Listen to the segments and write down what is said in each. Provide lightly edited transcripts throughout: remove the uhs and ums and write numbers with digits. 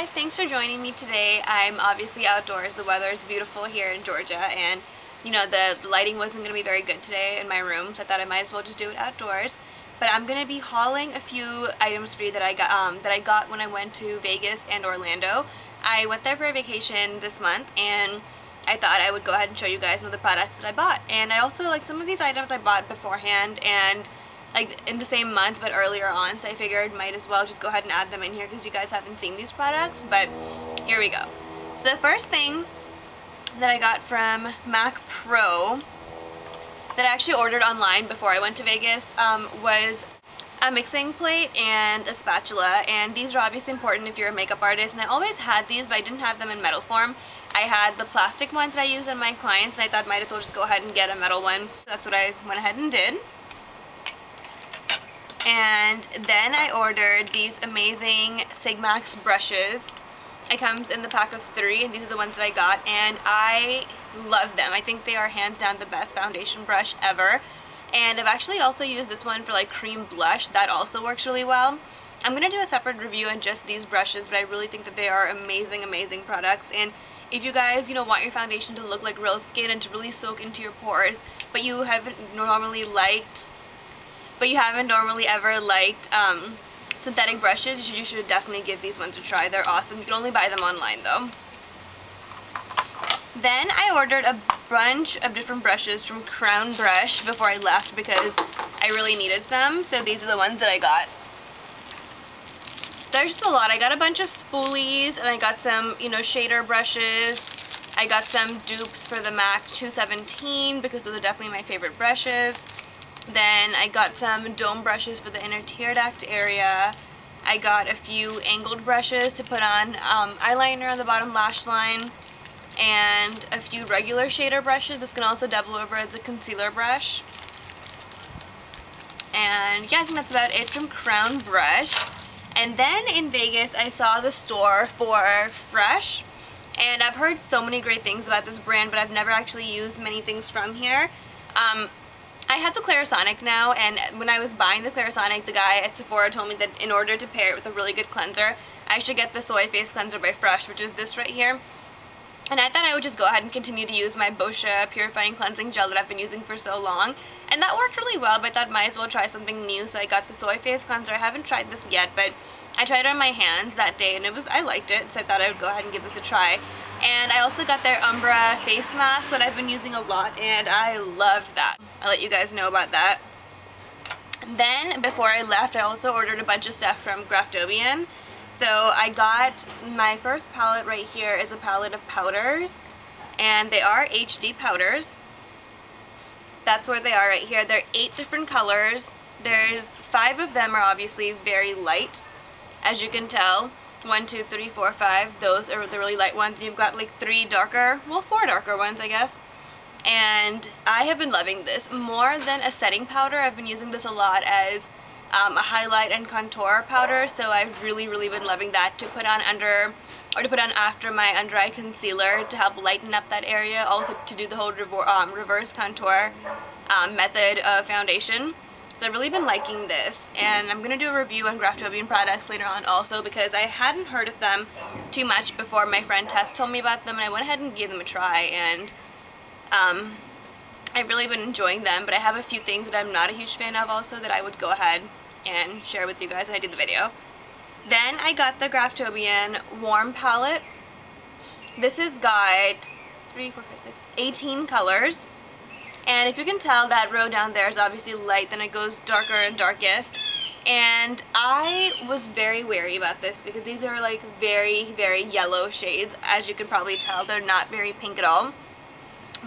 guys, thanks for joining me today. I'm obviously outdoors. The weather is beautiful here in Georgia, and you know the lighting wasn't going to be very good today in my room, so I thought I might as well just do it outdoors. But I'm going to be hauling a few items for you that I got when I went to Vegas and Orlando. I went there for a vacation this month, and I thought I would go ahead and show you guys some of the products that I bought. And I also, like, some of these items I bought beforehand and like in the same month but earlier on, so I figured might as well just go ahead and add them in here because you guys haven't seen these products. But here we go. So the first thing that I got from Mac Pro that I actually ordered online before I went to Vegas was a mixing plate and a spatula, and these are obviously important if you're a makeup artist, and I always had these but I didn't have them in metal form. I had the plastic ones that I use on my clients, and I thought might as well just go ahead and get a metal one. That's what I went ahead and did. And then I ordered these amazing Sigmax brushes. It comes in the pack of 3, and these are the ones that I got, and I love them. I think they are hands down the best foundation brush ever. And I've actually also used this one for like cream blush. That also works really well. I'm going to do a separate review on just these brushes, but I really think that they are amazing, amazing products. And if you guys, you know, want your foundation to look like real skin and to really soak into your pores, but you haven't normally ever liked synthetic brushes, you should definitely give these ones a try. They're awesome. You can only buy them online though. Then I ordered a bunch of different brushes from Crown Brush before I left because I really needed some. So these are the ones that I got. There's just a lot. I got a bunch of spoolies, and I got some, you know, shader brushes. I got some dupes for the MAC 217 because those are definitely my favorite brushes. Then I got some dome brushes for the inner tear duct area. I got a few angled brushes to put on eyeliner on the bottom lash line, and a few regular shader brushes. This can also double over as a concealer brush. And yeah, I think that's about it from Crown Brush. And then in Vegas, I saw the store for Fresh, and I've heard so many great things about this brand, but I've never actually used many things from here. I had the Clarisonic now, and when I was buying the Clarisonic, the guy at Sephora told me that in order to pair it with a really good cleanser, I should get the Soy Face Cleanser by Fresh, which is this right here. And I thought I would just go ahead and continue to use my Boscia Purifying Cleansing Gel that I've been using for so long. And that worked really well, but I thought might as well try something new, so I got the Soy Face Cleanser. I haven't tried this yet, but I tried it on my hands that day, and I liked it, so I thought I would go ahead and give this a try. And I also got their Umbra face mask that I've been using a lot, and I love that. I'll let you guys know about that. Then, before I left, I also ordered a bunch of stuff from Graftobian. So I got my first palette right here is a palette of powders, and they are HD powders. That's where they are right here. They're 8 different colors. There's 5 of them are obviously very light, as you can tell. 1, 2, 3, 4, 5. Those are the really light ones. You've got like 3 darker, well, 4 darker ones, I guess. And I have been loving this more than a setting powder. I've been using this a lot as a highlight and contour powder, so I've really been loving that to put on under, or to put on after my under eye concealer to help lighten up that area, also to do the whole reverse contour method of foundation. So I've really been liking this, and I'm going to do a review on Graftobian products later on also because I hadn't heard of them too much before my friend Tess told me about them, and I went ahead and gave them a try, and I've really been enjoying them. But I have a few things that I'm not a huge fan of also that I would go ahead and share with you guys when I do the video. Then I got the Graftobian Warm Palette. This has got 18 colors. And if you can tell, that row down there is obviously light, then it goes darker and darkest. And I was very wary about this because these are like very yellow shades. As you can probably tell, they're not very pink at all.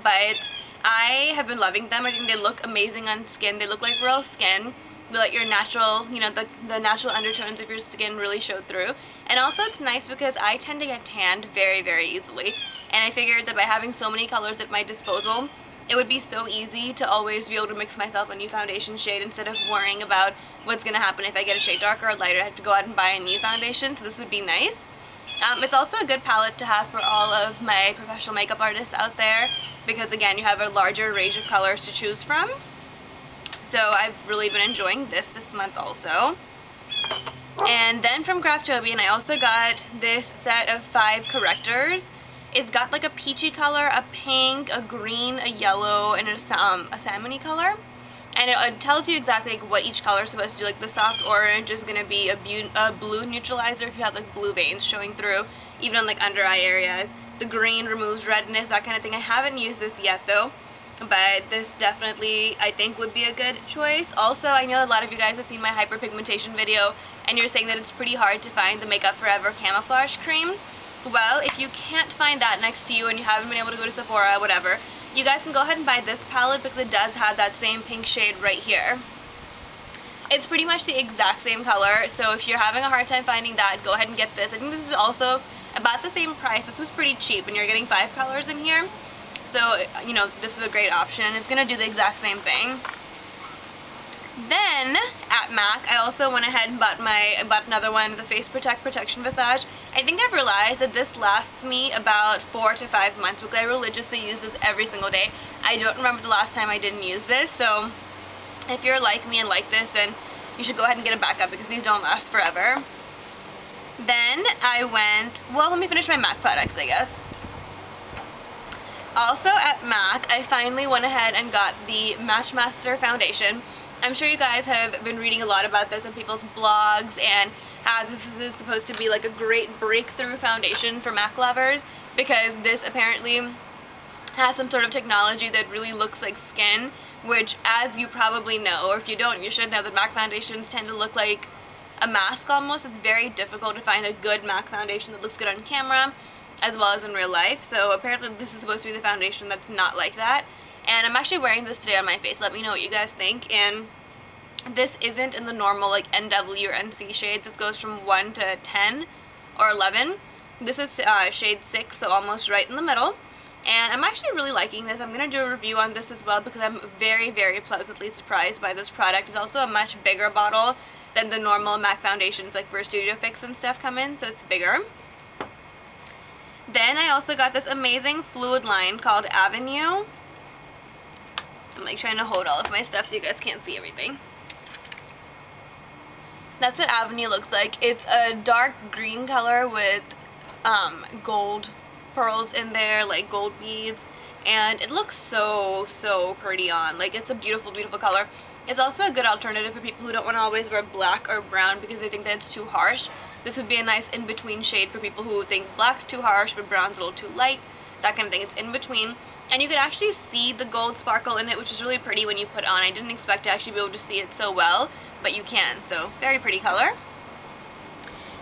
But I have been loving them. I think they look amazing on skin. They look like real skin. They let your natural, you know, the natural undertones of your skin really show through. And also it's nice because I tend to get tanned very easily. And I figured that by having so many colors at my disposal, it would be so easy to always be able to mix myself a new foundation shade instead of worrying about what's going to happen if I get a shade darker or lighter. I have to go out and buy a new foundation, so this would be nice. It's also a good palette to have for all of my professional makeup artists out there because, again, you have a larger range of colors to choose from. So I've really been enjoying this month also. And then from Graftobian, I also got this set of 5 correctors. It's got like a peachy color, a pink, a green, a yellow, and a salmony color. And it tells you exactly like what each color is supposed to do. Like the soft orange is going to be a blue neutralizer if you have like blue veins showing through, even on like under eye areas. The green removes redness, that kind of thing. I haven't used this yet though, but this definitely I think would be a good choice. Also, I know a lot of you guys have seen my hyperpigmentation video and you're saying that it's pretty hard to find the Makeup Forever camouflage cream. Well, if you can't find that next to you and you haven't been able to go to Sephora, whatever, you guys can go ahead and buy this palette because it does have that same pink shade right here. It's pretty much the exact same color, so if you're having a hard time finding that, go ahead and get this. I think this is also about the same price. This was pretty cheap and you're getting 5 colors in here. So, you know, this is a great option. It's going to do the exact same thing. Then, at MAC, I also went ahead and bought another one, the Face Protect Protection Visage. I think I've realized that this lasts me about 4 to 5 months because I religiously use this every single day. I don't remember the last time I didn't use this, so if you're like me and like this, then you should go ahead and get a backup because these don't last forever. Then I went, well, let me finish my MAC products, I guess. Also at MAC, I finally went ahead and got the Matchmaster foundation. I'm sure you guys have been reading a lot about this on people's blogs and how this is supposed to be like a great breakthrough foundation for MAC lovers because this apparently has some sort of technology that really looks like skin, which, as you probably know, or if you don't, you should know that MAC foundations tend to look like a mask almost. It's very difficult to find a good MAC foundation that looks good on camera as well as in real life, so apparently this is supposed to be the foundation that's not like that. And I'm actually wearing this today on my face. Let me know what you guys think. And this isn't in the normal like NW or NC shades. This goes from 1 to 10 or 11. This is shade 6, so almost right in the middle. And I'm actually really liking this. I'm going to do a review on this as well because I'm very, very pleasantly surprised by this product. It's also a much bigger bottle than the normal MAC foundations like for Studio Fix and stuff come in, so it's bigger. Then I also got this amazing Fluidline called Avenue. I'm like trying to hold all of my stuff so you guys can't see everything. That's what Avenue looks like. It's a dark green color with gold pearls in there, like gold beads, and it looks so pretty on. Like, it's a beautiful, beautiful color. It's also a good alternative for people who don't want to always wear black or brown because they think that it's too harsh. This would be a nice in-between shade for people who think black's too harsh but brown's a little too light, that kind of thing. It's in between. And you can actually see the gold sparkle in it, which is really pretty when you put it on. I didn't expect to actually be able to see it so well, but you can. So, very pretty color.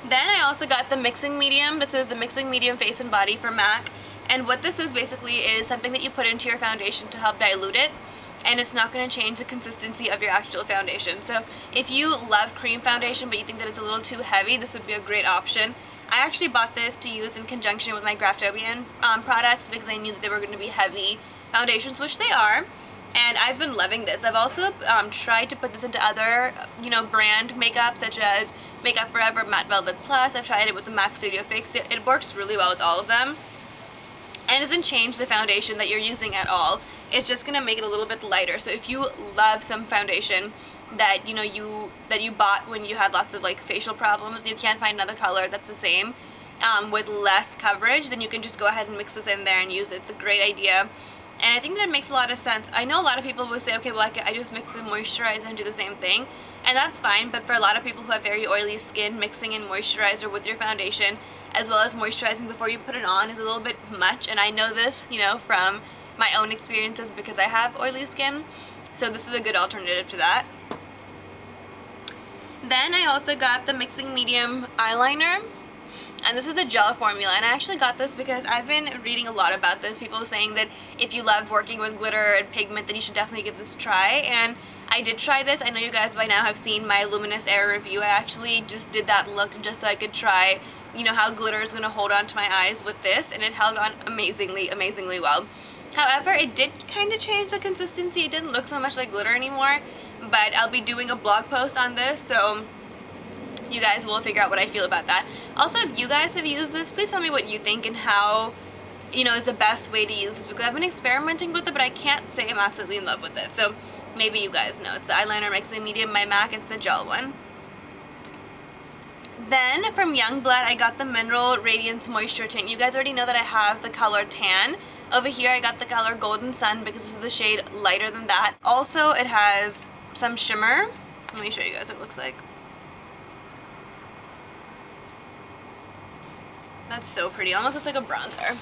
Then I also got the Mixing Medium. This is the Mixing Medium Face and Body for MAC. And what this is basically is something that you put into your foundation to help dilute it. And it's not going to change the consistency of your actual foundation. So if you love cream foundation but you think that it's a little too heavy, this would be a great option. I actually bought this to use in conjunction with my Graftobian products because I knew that they were going to be heavy foundations, which they are. And I've been loving this. I've also tried to put this into other, brand makeup such as Makeup Forever Matte Velvet Plus. I've tried it with the MAC Studio Fix. It works really well with all of them. And it doesn't change the foundation that you're using at all. It's just going to make it a little bit lighter. So if you love some foundation that you bought when you had lots of like facial problems and you can't find another color that's the same with less coverage, then you can just go ahead and mix this in there and use it. It's a great idea. And I think that it makes a lot of sense. I know a lot of people will say, okay, well, I just mix and moisturize and do the same thing. And that's fine, but for a lot of people who have very oily skin, mixing in moisturizer with your foundation as well as moisturizing before you put it on is a little bit much. And I know this, from my own experiences because I have oily skin. So this is a good alternative to that. Then I also got the Mixing Medium eyeliner. And this is a gel formula, and I actually got this because I've been reading a lot about this. People saying that if you love working with glitter and pigment, then you should definitely give this a try. And I did try this. I know you guys by now have seen my Luminous Air review. I actually just did that look just so I could try, how glitter is going to hold on to my eyes with this, and it held on amazingly, amazingly well. However, it did kind of change the consistency. It didn't look so much like glitter anymore, but I'll be doing a blog post on this, so you guys will figure out what I feel about that. Also, if you guys have used this, please tell me what you think and how, is the best way to use this, because I've been experimenting with it, but I can't say I'm absolutely in love with it. So maybe you guys know. It's the Eyeliner Mixing Medium by MAC. It's the gel one. Then from Youngblood, I got the Mineral Radiance Moisture Tint. You guys already know that I have the color Tan. Over here, I got the color Golden Sun because this is the shade lighter than that. Also, it has some shimmer. Let me show you guys what it looks like. That's so pretty. Almost looks like a bronzer.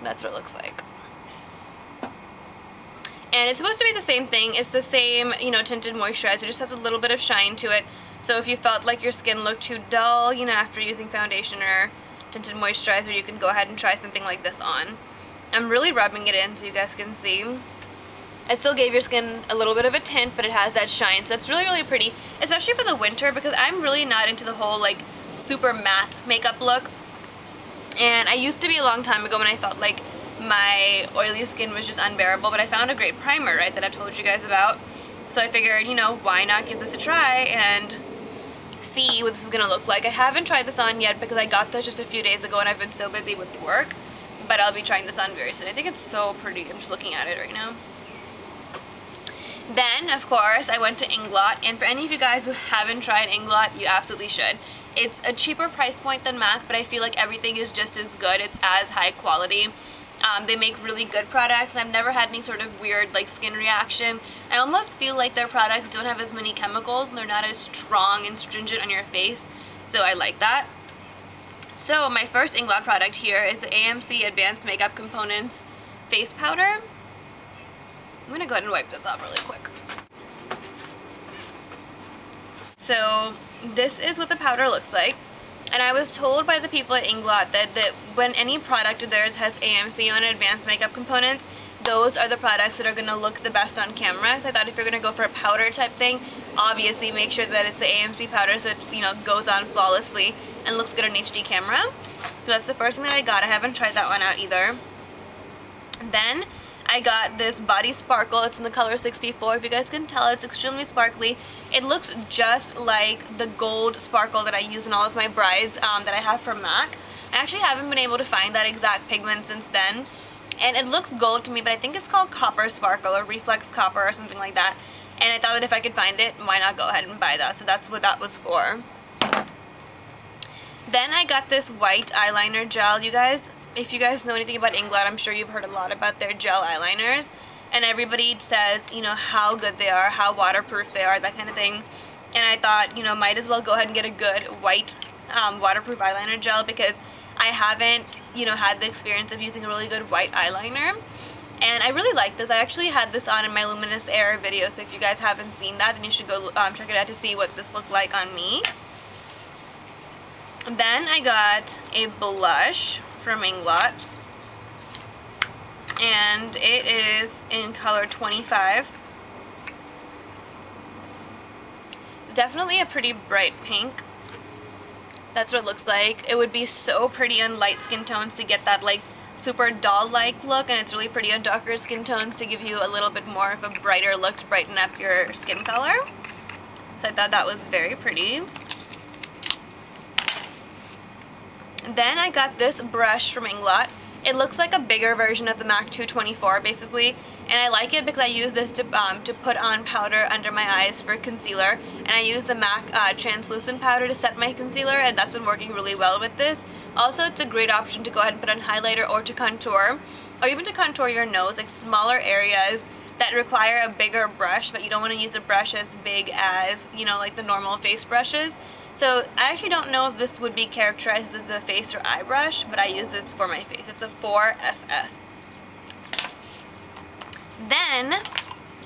That's what it looks like. And it's supposed to be the same thing. It's the same, you know, tinted moisturizer. It just has a little bit of shine to it. So if you felt like your skin looked too dull, you know, after using foundation or tinted moisturizer, you can go ahead and try something like this on. I'm really rubbing it in so you guys can see. It still gave your skin a little bit of a tint, but it has that shine. So it's really, really pretty, especially for the winter, because I'm really not into the whole, like, super matte makeup look. And I used to be a long time ago when I felt like my oily skin was just unbearable, but I found a great primer, right, that I've told you guys about. So I figured, you know, why not give this a try and see what this is going to look like. I haven't tried this on yet because I got this just a few days ago and I've been so busy with work, but I'll be trying this on very soon. I think it's so pretty. I'm just looking at it right now. Then, of course, I went to Inglot, and for any of you guys who haven't tried Inglot, you absolutely should. It's a cheaper price point than MAC, but I feel like everything is just as good. It's as high quality. They make really good products, and I've never had any sort of weird like skin reaction. I almost feel like their products don't have as many chemicals and they're not as strong and stringent on your face, so I like that. So my first Inglot product here is the AMC Advanced Makeup Components Face Powder. I'm going to go ahead and wipe this off really quick. So this is what the powder looks like. And I was told by the people at Inglot that when any product of theirs has AMC on it, Advanced Makeup Components, those are the products that are going to look the best on camera. So I thought if you're going to go for a powder type thing, obviously make sure that it's the AMC powder so it, you know, goes on flawlessly and looks good on HD camera. So that's the first thing that I got. I haven't tried that one out either. Then I got this Body Sparkle. It's in the color 64. If you guys can tell, it's extremely sparkly. It looks just like the gold sparkle that I use in all of my brides that I have from MAC. I actually haven't been able to find that exact pigment since then. And it looks gold to me, but I think it's called Copper Sparkle or Reflex Copper or something like that. And I thought that if I could find it, why not go ahead and buy that? So that's what that was for. Then I got this white eyeliner gel. You guys, if you guys know anything about Inglot, I'm sure you've heard a lot about their gel eyeliners. And everybody says, you know, how good they are, how waterproof they are, that kind of thing. And I thought, you know, might as well go ahead and get a good white waterproof eyeliner gel because I haven't, you know, had the experience of using a really good white eyeliner. And I really like this. I actually had this on in my Luminous Air video, so if you guys haven't seen that, then you should go check it out to see what this looked like on me. Then I got a blush from Inglot, and it is in color 25. It's definitely a pretty bright pink. That's what it looks like. It would be so pretty on light skin tones to get that like super doll-like look, and it's really pretty on darker skin tones to give you a little bit more of a brighter look to brighten up your skin color. So I thought that was very pretty. Then I got this brush from Inglot. It looks like a bigger version of the MAC 224 basically, and I like it because I use this to put on powder under my eyes for concealer, and I use the MAC translucent powder to set my concealer, and that's been working really well with this. Also, it's a great option to go ahead and put on highlighter or to contour, or even to contour your nose, like smaller areas that require a bigger brush, but you don't want to use a brush as big as, you know, like the normal face brushes. So I actually don't know if this would be characterized as a face or eye brush, but I use this for my face. It's a 4SS. Then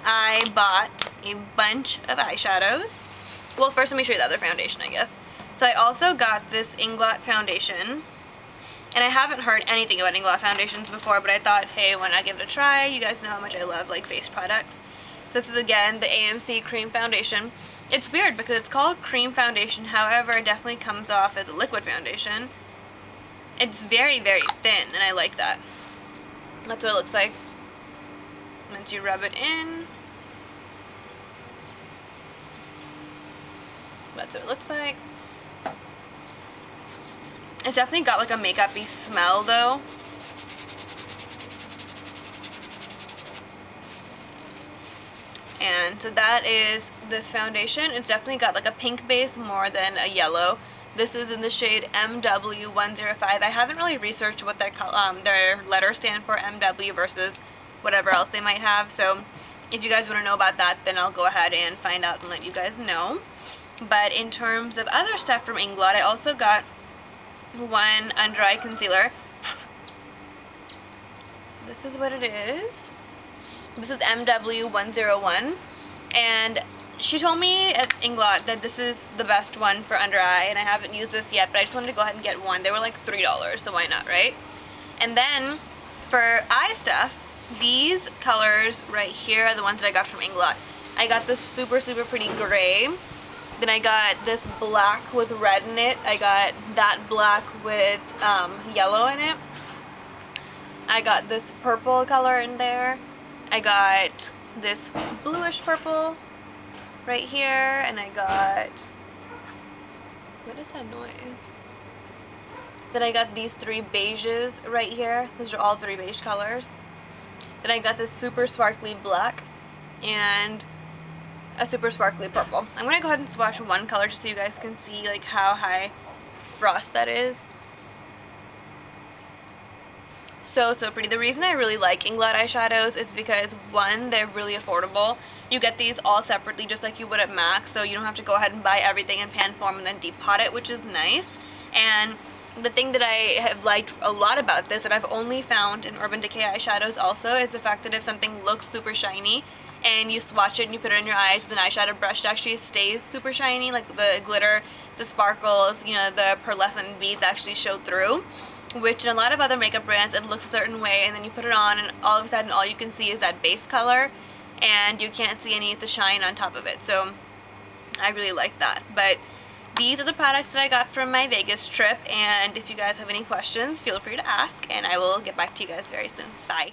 I bought a bunch of eyeshadows. Well, first let me show you the other foundation, I guess. So I also got this Inglot foundation. And I haven't heard anything about Inglot foundations before, but I thought, hey, why not give it a try? You guys know how much I love like face products. So this is again the AMC Cream Foundation. It's weird because it's called cream foundation, however it definitely comes off as a liquid foundation. It's very, very thin, and I like that. That's what it looks like once you rub it in. That's what it looks like. It's definitely got like a makeup-y smell though. And so that is this foundation. It's definitely got like a pink base more than a yellow. This is in the shade MW105. I haven't really researched what their letters stand for, MW versus whatever else they might have. So if you guys want to know about that, then I'll go ahead and find out and let you guys know. But in terms of other stuff from Inglot, I also got one under eye concealer. This is what it is. This is MW101, and she told me at Inglot that this is the best one for under eye, and I haven't used this yet, but I just wanted to go ahead and get one. They were like $3, so why not, right? And then for eye stuff, these colors right here are the ones that I got from Inglot. I got this super pretty gray. Then I got this black with red in it. I got that black with yellow in it. I got this purple color in there. I got this bluish purple right here, and I got, what is that noise? Then I got these 3 beiges right here. Those are all 3 beige colors. Then I got this super sparkly black and a super sparkly purple. I'm gonna go ahead and swatch one color just so you guys can see like how high frost that is. So pretty. The reason I really like Inglot eyeshadows is because, one, they're really affordable. You get these all separately just like you would at MAC, so you don't have to go ahead and buy everything in pan form and then depot pot it, which is nice. And the thing that I have liked a lot about this, that I've only found in Urban Decay eyeshadows also, is the fact that if something looks super shiny and you swatch it and you put it in your eyes with an eyeshadow brush, it actually stays super shiny. Like the glitter, the sparkles, you know, the pearlescent beads actually show through. Which in a lot of other makeup brands, it looks a certain way, and then you put it on and all of a sudden all you can see is that base color and you can't see any of the shine on top of it. So I really like that. But these are the products that I got from my Vegas trip, and if you guys have any questions, feel free to ask and I will get back to you guys very soon. Bye.